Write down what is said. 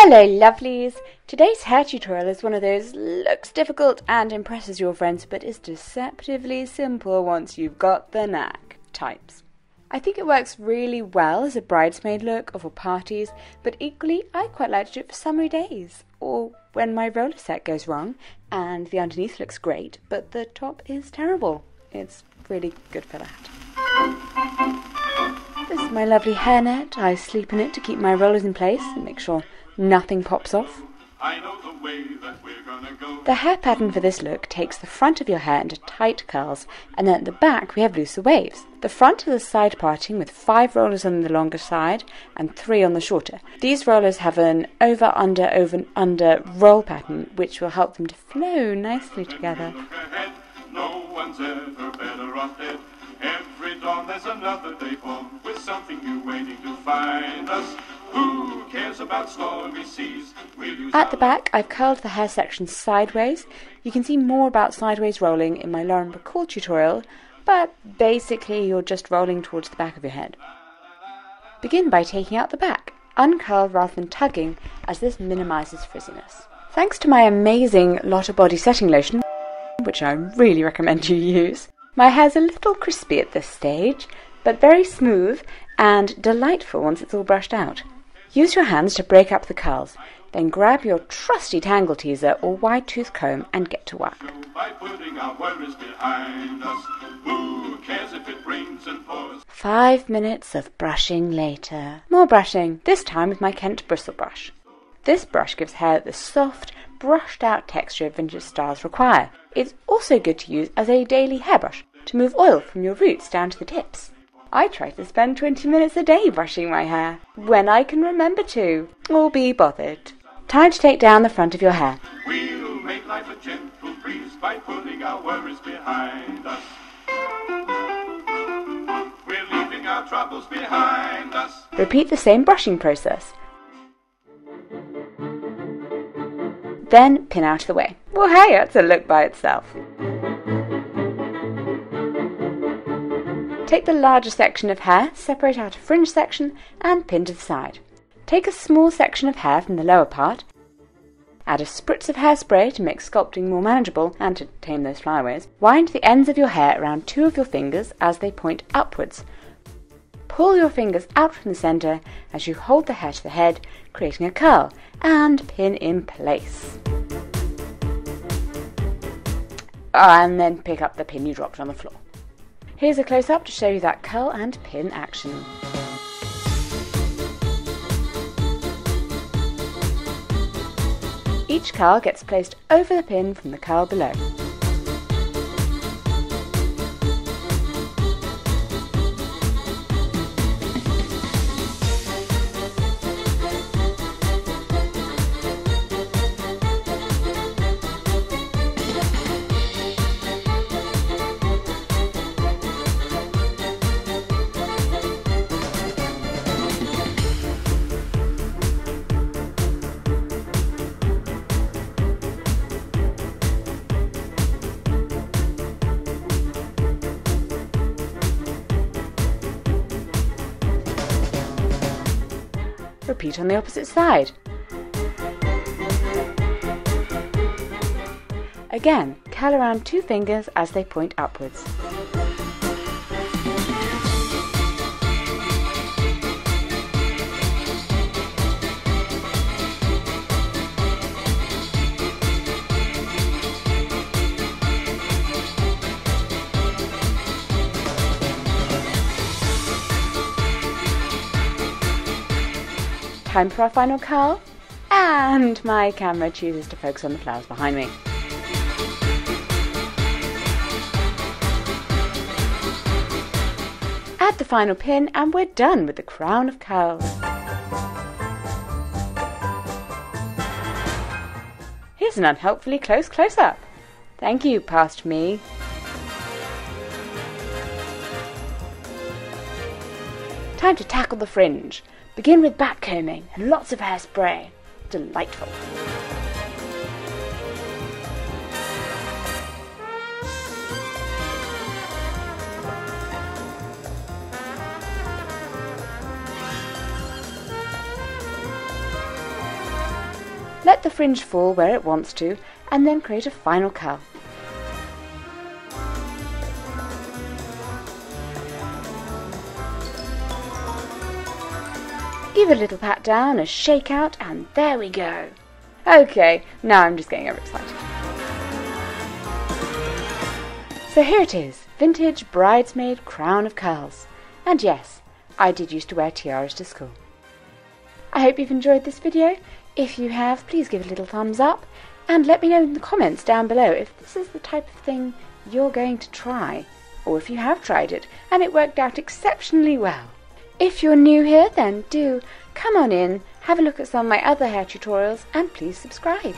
Hello lovelies! Today's hair tutorial is one of those looks difficult and impresses your friends but is deceptively simple once you've got the knack types. I think it works really well as a bridesmaid look or for parties, but equally I quite like to do it for summery days or when my roller set goes wrong and the underneath looks great but the top is terrible. It's really good for that. This is my lovely hairnet. I sleep in it to keep my rollers in place and make sure nothing pops off. The hair pattern for this look takes the front of your hair into tight curls, and then at the back we have looser waves. The front is a side parting with 5 rollers on the longer side and 3 on the shorter. These rollers have an over-under roll pattern which will help them to flow nicely together. No one's ever better off dead. Every dawn there's another day born with something new waiting to find us. Who cares about stormy seas? At the back, I've curled the hair section sideways. You can see more about sideways rolling in my Lauren Bacall tutorial, but basically you're just rolling towards the back of your head. Begin by taking out the back. Uncurl rather than tugging, as this minimises frizziness. Thanks to my amazing Lotta Body Setting Lotion, which I really recommend you use, my hair's a little crispy at this stage, but very smooth and delightful once it's all brushed out. Use your hands to break up the curls, then grab your trusty tangle teaser or wide tooth comb and get to work. By putting our worries behind us, who cares if it rains and pours? 5 minutes of brushing later. More brushing, this time with my Kent bristle brush. This brush gives hair the soft, brushed out texture vintage styles require. It's also good to use as a daily hairbrush to move oil from your roots down to the tips. I try to spend 20 minutes a day brushing my hair, when I can remember to, or be bothered. Time to take down the front of your hair. We'll make life a gentle breeze by putting our worries behind us. We're leaving our troubles behind us. Repeat the same brushing process. Then pin out of the way. Well, hey, that's a look by itself. Take the larger section of hair, separate out a fringe section and pin to the side. Take a small section of hair from the lower part, add a spritz of hairspray to make sculpting more manageable and to tame those flyaways. Wind the ends of your hair around 2 of your fingers as they point upwards. Pull your fingers out from the centre as you hold the hair to the head, creating a curl, and pin in place. And then pick up the pin you dropped on the floor. Here's a close-up to show you that curl and pin action. Each curl gets placed over the pin from the curl below. Repeat on the opposite side. Again, curl around 2 fingers as they point upwards. Time for our final curl, and my camera chooses to focus on the flowers behind me. Add the final pin and we're done with the crown of curls. Here's an unhelpfully close close-up. Thank you, past me. Time to tackle the fringe. Begin with back combing and lots of hairspray. Delightful. Let the fringe fall where it wants to, and then create a final curl. Give a little pat down, a shake out, and there we go. Okay, now I'm just getting overexcited. So here it is, vintage bridesmaid crown of curls. And yes, I did used to wear tiaras to school. I hope you've enjoyed this video. If you have, please give it a little thumbs up and let me know in the comments down below if this is the type of thing you're going to try, or if you have tried it and it worked out exceptionally well. If you're new here, then do come on in, have a look at some of my other hair tutorials, and please subscribe.